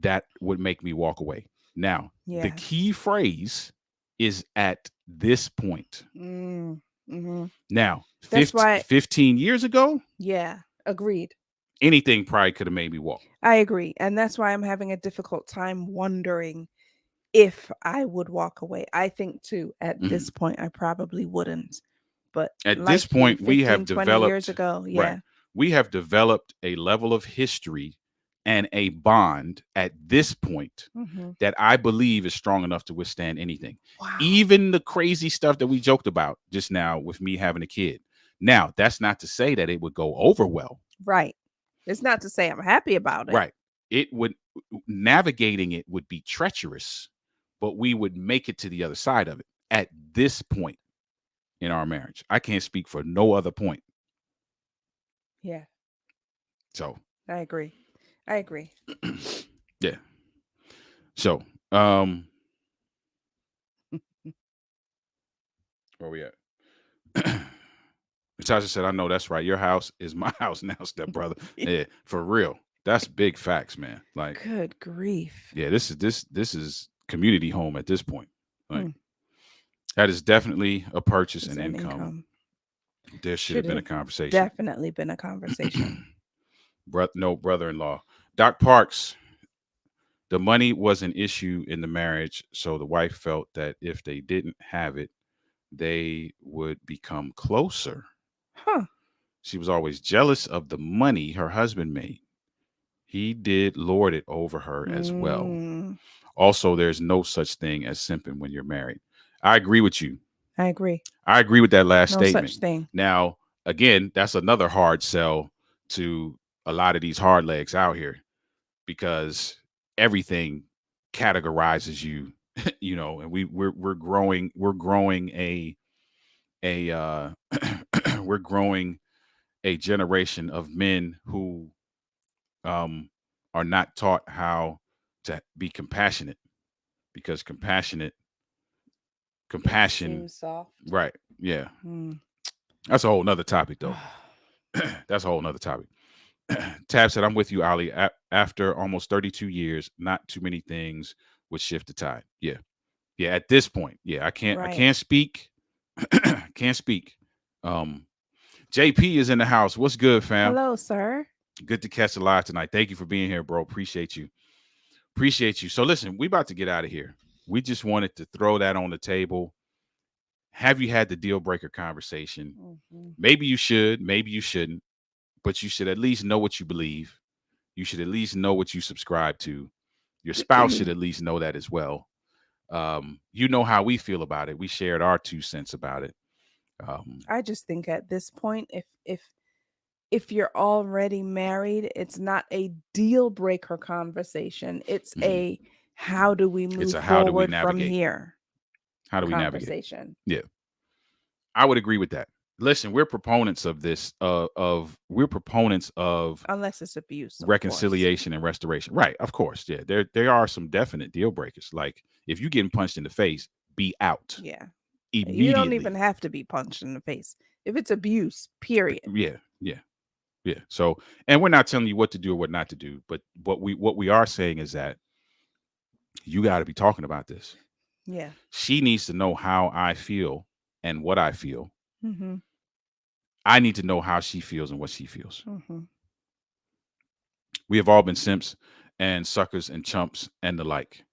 that would make me walk away. Now, the Yeah. key phrase is at this point. Mm-hmm. Now, That's why. 15 years ago, Yeah. Agreed. anything probably could have made me walk. I agree. And that's why I'm having a difficult time wondering if I would walk away. I think too, at Mhm. this point, I probably wouldn't. But At this like you, point, we 15, have 20 years developed, ago, right, yeah. we have developed a level of history and a bond at this point Mm-hmm. that I believe is strong enough to withstand anything. Wow. Even the crazy stuff that we joked about just now with me having a kid. Now, that's not to say that it would go over well. Right. It's not to say I'm happy about it. Right. It would navigating it would be treacherous, but we would make it to the other side of it at this point in our marriage. I can't speak for no other point. Yeah. So, I agree. I agree. yeah. So, um Where we at? Natasha said, I know that's right. Your house is my house now, stepbrother. Yeah, for real. That's big facts, man. Like, Good grief. yeah, this is community home at this point. Like, Hmm. that is definitely a purchase It's and an income. income. There should have Should been a have conversation. definitely been a conversation. No brother-in-law. Doc Parks, the money was an issue in the marriage, so the wife felt that if they didn't have it, they would become closer. Huh. She was always jealous of the money her husband made. He did lord it over her as well. Mm, Also, there's no such thing as simping when you're married. I agree with you. I agree. I agree with that last No such statement. thing. Now, again, that's another hard sell to a lot of these hard legs out here because everything categorizes you, and we're growing a we're growing a generation of men who um, are not taught how to be compassionate because It compassion, seems soft. right? Yeah, Mm. that's a whole nother topic though. That's a whole nother topic. Tab said, I'm with you, Ali. After almost 32 years, not too many things would shift the tide. Yeah. Yeah. At this point, yeah, I Right. can't speak. Can't speak. Um, JP is in the house. What's good, fam? Hello, sir. Good to catch you live tonight. Thank you for being here, bro. Appreciate you. Appreciate you. So listen, we about to get out of here. We just wanted to throw that on the table. Have you had the deal breaker conversation? Mm-hmm. Maybe you should, maybe you shouldn't, but you should at least know what you believe. You should at least know what you subscribe to. Your spouse should at least know that as well. You know how we feel about it. We shared our 2 cents about it. I just think at this point, if you're already married, it's not a deal breaker conversation. It's mhm. a how do we It's move a how do we forward from navigate? here How do we navigate? conversation. Yeah, I would agree with that. Listen, we're proponents of this. We're proponents of Unless it's abuse, of course. reconciliation and restoration. Right, of course. Yeah, there are some definite deal breakers. Like if you getting punched in the face, be out Yeah. You don't even immediately. have to be punched in the face. If it's abuse, period. Yeah, yeah, yeah. So, and we're not telling you what to do or what not to do, but what we are saying is that you got to be talking about this. Yeah. She needs to know how I feel and what I feel. Mm-hmm. I need to know how she feels and what she feels. Mm-hmm. We have all been simps and suckers and chumps and the like.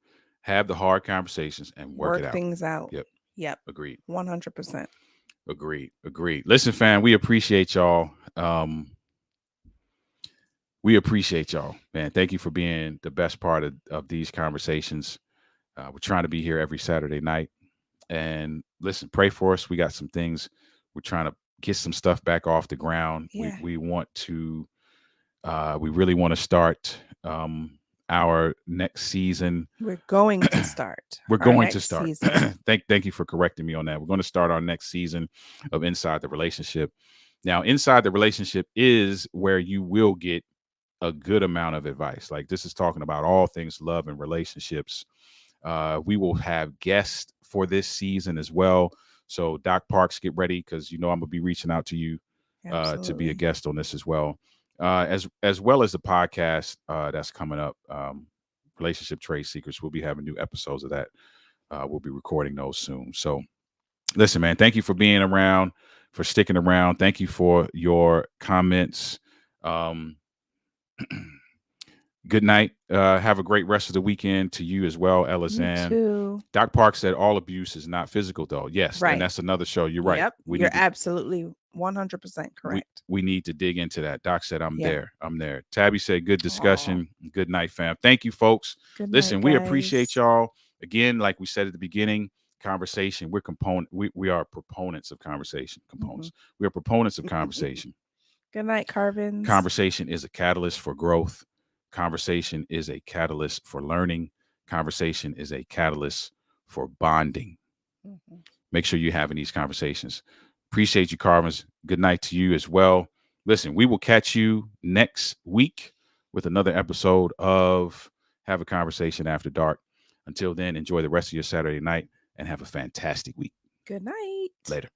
Have the hard conversations and work it Work out. things out. Yep. Yep. Agreed. 100%. Agreed. Agreed. Listen, fam, we appreciate y'all. We appreciate y'all, man. Thank you for being the best part of these conversations. We're trying to be here every Saturday night. And listen, pray for us. We got some things. We're trying to get some stuff back off the ground. Yeah. We want to we really want to start our next season. We're going to start We're our going to next start. season. Thank you for correcting me on that. We're going to start our next season of Inside the Relationship. Now, Inside the Relationship is where you will get a good amount of advice. Like this is talking about all things love and relationships. We will have guests for this season as well. So Doc Parks, get ready because you know I'm gonna be reaching out to you to be a Absolutely. guest on this as well. As well as the podcast that's coming up, Relationship Trade Secrets. We'll be having new episodes of that. We'll be recording those soon. So listen, man, thank you for being around, for sticking around. Thank you for your comments. Um, Good night. Have a great rest of the weekend to you as well, You Elizan. too. Doc Park said all abuse is not physical, though. Yes, and Right. that's another show. You're right. Yep. You're absolutely 100% correct. We need to dig into that. Doc said I'm Yeah. there. I'm there. Tabby said good Aw. discussion. Good night, fam. Thank you, folks. Good Listen, night, we appreciate guys. y'all. Again, like we said at the beginning, conversation. We are proponents of conversation. Components. We are proponents of conversation. Good night, Carvins. Conversation is a catalyst for growth. Conversation is a catalyst for learning. Conversation is a catalyst for bonding. Mhm. Make sure you're having these conversations. Appreciate you, Carvins. Good night to you as well. Listen, we will catch you next week with another episode of Have a Conversation After Dark. Until then, enjoy the rest of your Saturday night and have a fantastic week. Good night. Later.